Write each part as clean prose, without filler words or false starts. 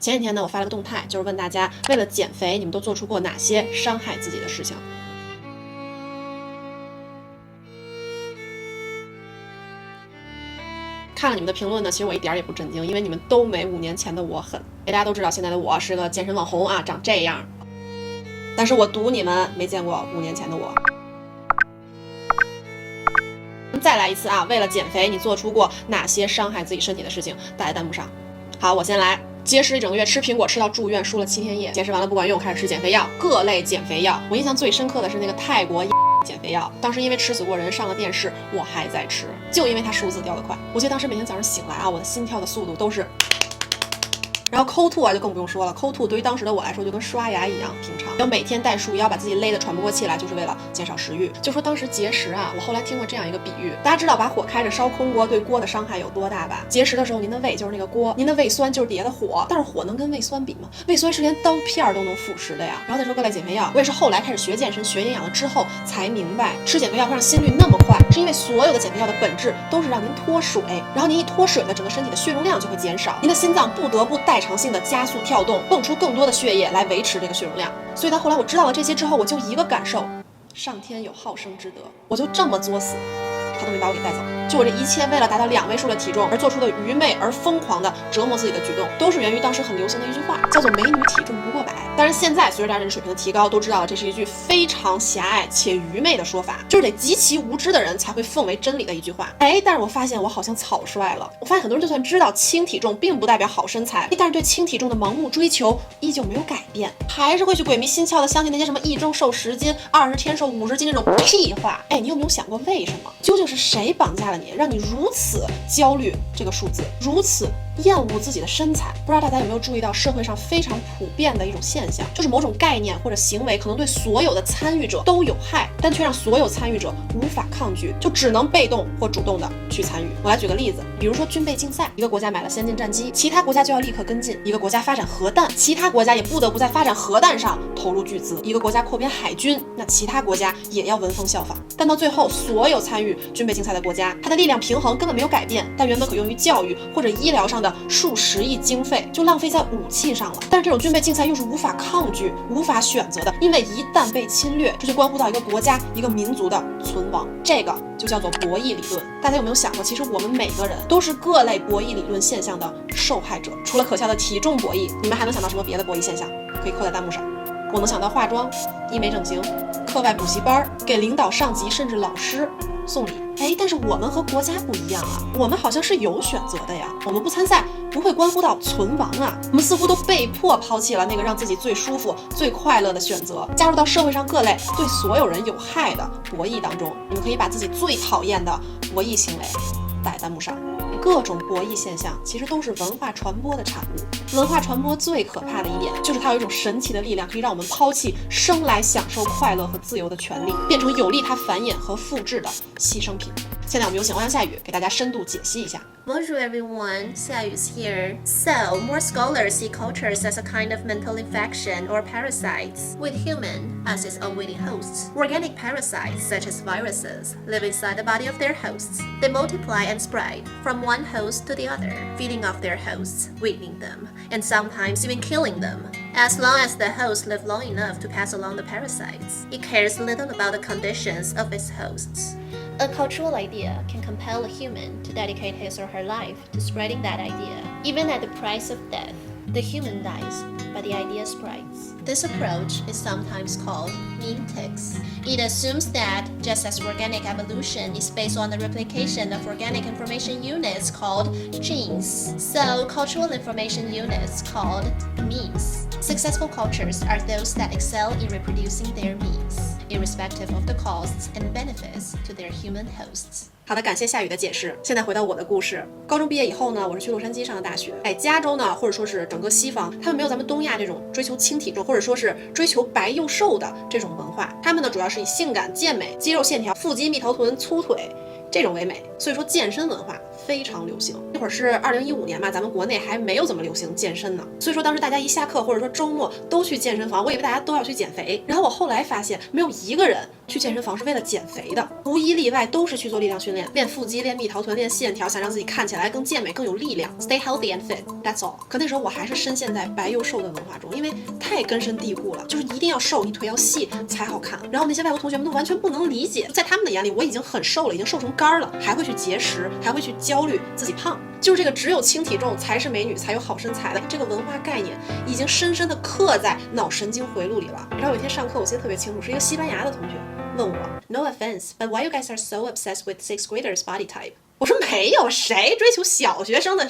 前几天呢，我发了个动态，就是问大家，为了减肥，你们都做出过哪些伤害自己的事情？看了你们的评论呢，其实我一点也不震惊，因为你们都没5年前的我狠。大家都知道，现在的我是个健身网红啊，长这样。但是我赌你们没见过5年前的我。再来一次啊！为了减肥，你做出过哪些伤害自己身体的事情？打在弹幕上。好，我先来。节食1整个月，吃苹果吃到住院，输了7天液。节食完了不管用，开始吃减肥药，各类减肥药。我印象最深刻的是那个泰国减肥药，当时因为吃死过人上了电视，我还在吃，就因为它数字掉得快。我记得当时每天早上醒来啊，我的心跳的速度都是。然后抠吐啊就更不用说了，抠吐对于当时的我来说就跟刷牙一样平常。要每天带束腰，把自己勒得喘不过气来，就是为了减少食欲。就说当时节食啊，我后来听过这样一个比喻，大家知道把火开着烧空锅对锅的伤害有多大吧？节食的时候，您的胃就是那个锅，您的胃酸就是底下的火，但是火能跟胃酸比吗？胃酸是连刀片都能腐蚀的呀。然后再说各类减肥药，我也是后来开始学健身、学营养了之后才明白，吃减肥药会让心率那么快，是因为所有的减肥药的本质都是让您脱水，然后您一脱水了，整个身体的血容量就会减少，您的心脏不得不代偿性的加速跳动，泵出更多的血液来维持这个血容量。所以到后来我知道了这些之后，我就一个感受，上天有好生之德，我就这么作死，他都没把我给带走。就我这一切为了达到2位数的体重而做出的愚昧而疯狂的折磨自己的举动，都是源于当时很流行的一句话，叫做美女体重不过100。当然现在随着大家人水平的提高，都知道了这是一句非常狭隘且愚昧的说法，就是得极其无知的人才会奉为真理的一句话。但是我发现我好像草率了。我发现很多人就算知道轻体重并不代表好身材，但是对轻体重的盲目追求依旧没有改变，还是会去鬼迷心窍的相信那些什么1周瘦10斤、20天瘦50斤这种屁话。你有没有想过为什么？究竟是谁绑架了你，让你如此焦虑这个数字，如此厌恶自己的身材？不知道大家有没有注意到社会上非常普遍的一种现象，就是某种概念或者行为可能对所有的参与者都有害，但却让所有参与者无法抗拒，就只能被动或主动的去参与。我来举个例子，比如说军备竞赛，一个国家买了先进战机，其他国家就要立刻跟进；一个国家发展核弹，其他国家也不得不在发展核弹上投入巨资；一个国家扩编海军，那其他国家也要闻风效仿。但到最后，所有参与军备竞赛的国家，它的力量平衡根本没有改变，但原本可用于教育或者医疗上的数十亿经费就浪费在武器上了。但是这种军备竞赛又是无法抗拒、无法选择的，因为一旦被侵略，这就关乎到一个国家、一个民族的存亡。这个就叫做博弈理论。大家有没有想过，其实我们每个人都是各类博弈理论现象的受害者？除了可笑的体重博弈，你们还能想到什么别的博弈现象？可以扣在弹幕上。我能想到化妆、医美整形、课外补习班、给领导、上级甚至老师送礼。但是我们和国家不一样啊，我们好像是有选择的呀。我们不参赛不会关乎到存亡啊，我们似乎都被迫抛弃了那个让自己最舒服、最快乐的选择，加入到社会上各类对所有人有害的博弈当中。你们可以把自己最讨厌的博弈行为打在弹幕上。各种博弈现象其实都是文化传播的产物。文化传播最可怕的一点，就是它有一种神奇的力量，可以让我们抛弃生来享受快乐和自由的权利，变成有利它繁衍和复制的牺牲品。现在我们有请欧阳夏雨给大家深度解析一下。Bonjour everyone, Xiayu is here. So, more scholars see cultures as a kind of mental infection or parasites, with human as its unwitting hosts. Organic parasites, such as viruses, live inside the body of their hosts. They multiply and spread from one host to the other, feeding off their hosts, weakening them, and sometimes even killing them. As long as the host live long enough to pass along the parasites, it cares little about the conditions of its hosts.A cultural idea can compel a human to dedicate his or her life to spreading that idea. Even at the price of death, the human dies, but the idea spreads. This approach is sometimes called memetics. It assumes that, just as organic evolution is based on the replication of organic information units called genes, so cultural information units called memes. Successful cultures are those that excel in reproducing their memes, irrespective of the costs and benefits to their human hosts.好的，感谢夏雨的解释。现在回到我的故事。高中毕业以后呢，我是去洛杉矶上的大学。加州呢，或者说是整个西方，他们没有咱们东亚这种追求轻体重，或者说是追求白又瘦的这种文化。他们呢，主要是以性感、健美、肌肉线条、腹肌、蜜桃臀、粗腿这种为美，所以说健身文化非常流行。那会儿是2015年嘛，咱们国内还没有怎么流行健身呢，所以说当时大家一下课或者说周末都去健身房，我以为大家都要去减肥。然后我后来发现，没有一个人去健身房是为了减肥的，无一例外都是去做力量训练，练腹肌、练蜜桃臀、练线条，想让自己看起来更健美、更有力量。Stay healthy and fit, that's all。可那时候我还是深陷在白又瘦的文化中，因为太根深蒂固了，就是一定要瘦，你腿要细才好看。然后那些外国同学们都完全不能理解，在他们的眼里，我已经很瘦了，已经瘦成干了，还会去节食，还会去焦虑自己胖。就是这个只有轻体重才是美女，才有好身材的这个文化概念，已经深深的刻在脑神经回路里了。然后有一天上课，我记得特别清楚，是一个西班牙的同学问我 ，No offense, but why you guys are so obsessed with sixth graders body type？ 我说没有，谁追求小学生的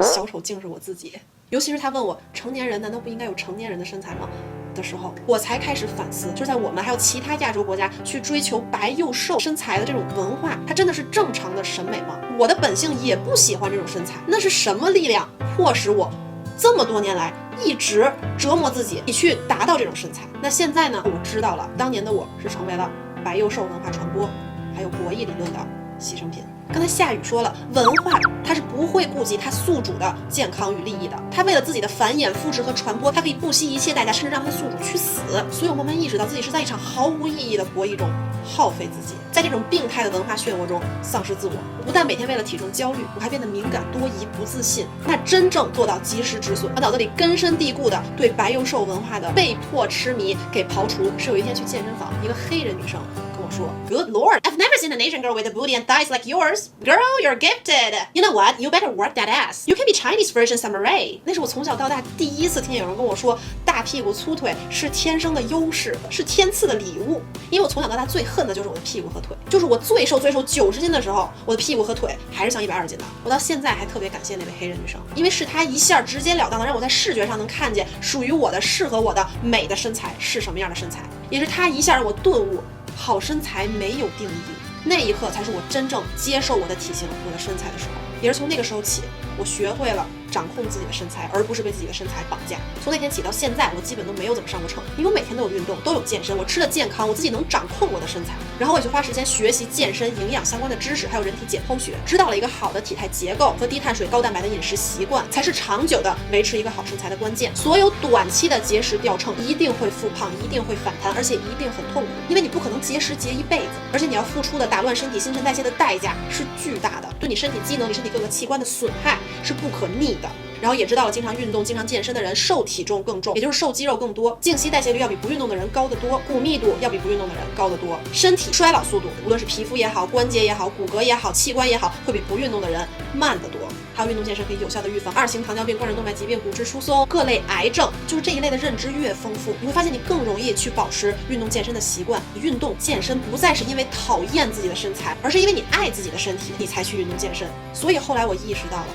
小丑竟是我自己。尤其是他问我，成年人难道不应该有成年人的身材吗？的时候，我才开始反思，就是在我们还有其他亚洲国家去追求白又瘦身材的这种文化，它真的是正常的审美吗？我的本性也不喜欢这种身材，那是什么力量迫使我这么多年来一直折磨自己，你去达到这种身材？那现在呢？我知道了，当年的我是成为了白又瘦文化传播还有博弈理论的牺牲品。刚才夏雨说了，文化它是不会顾及它宿主的健康与利益的，它为了自己的繁衍、复制和传播，它可以不惜一切代价，甚至让它的宿主去死。所以我慢慢意识到自己是在一场毫无意义的博弈中耗费自己，在这种病态的文化漩涡中丧失自我。我不但每天为了体重焦虑，我还变得敏感、多疑、不自信。那真正做到及时止损，把脑子里根深蒂固的对白又瘦文化的被迫痴迷给刨除，是有一天去健身房，一个黑人女生跟我说 ，Good Lord, I've never seen an Asian girl with a booty and thighs like yours. Girl, you're gifted. You know what? You better work that ass. You can be Chinese version samurai. 那是我从小到大第一次听有人跟我说，大屁股粗腿是天生的优势，是天赐的礼物。因为我从小到大最恨的就是我的屁股和腿，就是我最瘦90斤的时候，我的屁股和腿还是像120斤的。我到现在还特别感谢那位黑人女生，因为是她一下直截了当的让我在视觉上能看见属于我的、适合我的美的身材是什么样的身材，也是她一下让我顿悟，好身材没有定义。那一刻才是我真正接受我的体型、我的身材的时候。也是从那个时候起，我学会了掌控自己的身材，而不是被自己的身材绑架。从那天起到现在，我基本都没有怎么上过秤，因为我每天都有运动，都有健身，我吃的健康，我自己能掌控我的身材。然后我也去花时间学习健身、营养相关的知识，还有人体解剖学，知道了一个好的体态结构和低碳水、高蛋白的饮食习惯，才是长久的维持一个好身材的关键。所有短期的节食掉秤，一定会复胖，一定会反弹，而且一定很痛苦，因为你不可能节食节一辈子，而且你要付出的打乱身体新陈代谢的代价是巨大的，对你身体机能、你身体各个器官的损害是不可逆的。然后也知道了，经常运动、经常健身的人瘦体重更重，也就是瘦肌肉更多，静息代谢率要比不运动的人高得多，骨密度要比不运动的人高得多，身体衰老速度，无论是皮肤也好、关节也好、骨骼也好、器官也好，会比不运动的人慢得多。还有运动健身可以有效的预防2型糖尿病、冠状动脉疾病、骨质疏松、各类癌症。就是这一类的认知越丰富，你会发现你更容易去保持运动健身的习惯。运动健身不再是因为讨厌自己的身材，而是因为你爱自己的身体，你才去运动健身。所以后来我意识到了，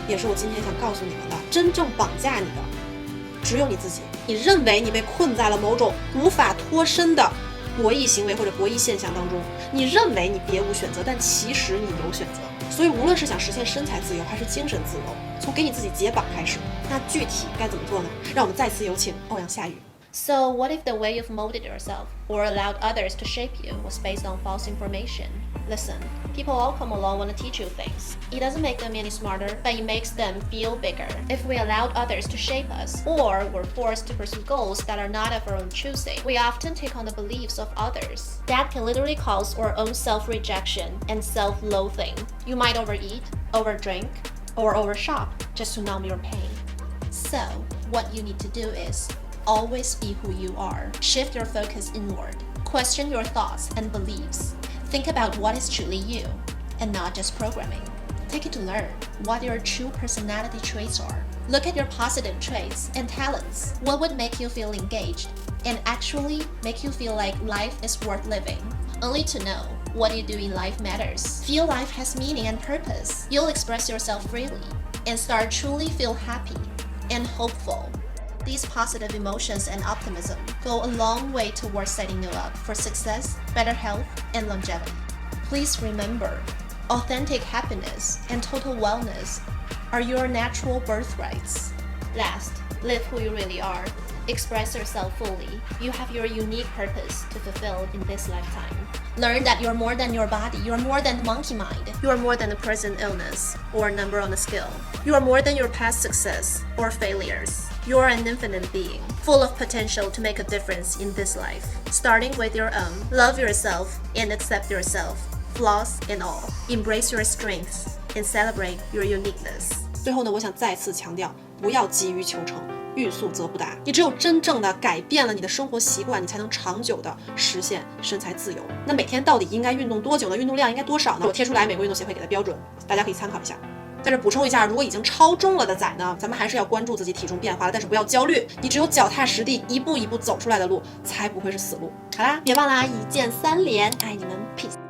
也是我今天想告诉你们的，真正绑架你的只有你自己。你认为你被困在了某种无法脱身的博弈行为或者博弈现象当中，你认为你别无选择，但其实你有选择。所以无论是想实现身材自由还是精神自由，从给你自己解绑开始。那具体该怎么做呢？让我们再次有请欧阳夏雨。So, what if the way you've molded yourself or allowed others to shape you was based on false information? Listen, people all come along want to teach you things. It doesn't make them any smarter, but it makes them feel bigger. If we allowed others to shape us, or were forced to pursue goals that are not of our own choosing, we often take on the beliefs of others. That can literally cause our own self-rejection and self-loathing. You might overeat, overdrink, or overshop just to numb your pain. So, what you need to do is always be who you are. Shift your focus inward. Question your thoughts and beliefs. Think about what is truly you, and not just programming. Take it to learn what your true personality traits are. Look at your positive traits and talents. What would make you feel engaged and actually make you feel like life is worth living? Only to know what you do in life matters. Feel life has meaning and purpose. You'll express yourself freely and start truly feel happy and hopeful. These positive emotions and optimism go a long way towards setting you up for success, better health, and longevity. Please remember, authentic happiness and total wellness are your natural birthrights. Last, Live who you really are. Express yourself fully. You have your unique purpose to fulfill in this lifetime. Learn that you're more than your body. You're more than monkey mind. You are more than a present illness or a number on a scale. You are more than your past success or failures. You are an infinite being, full of potential to make a difference in this life. Starting with your own, love yourself and accept yourself, flaws and all. Embrace your strengths and celebrate your uniqueness. 最后呢，我想再次强调，不要急于求成，欲速则不达。你只有真正的改变了你的生活习惯，你才能长久的实现身材自由。那每天到底应该运动多久呢？运动量应该多少呢？我贴出来美国运动协会给的标准，大家可以参考一下。在这补充一下，如果已经超重了的仔呢，咱们还是要关注自己体重变化的，但是不要焦虑，你只有脚踏实地，一步一步走出来的路，才不会是死路。好啦，别忘啦，一键3连，爱你们 ，peace。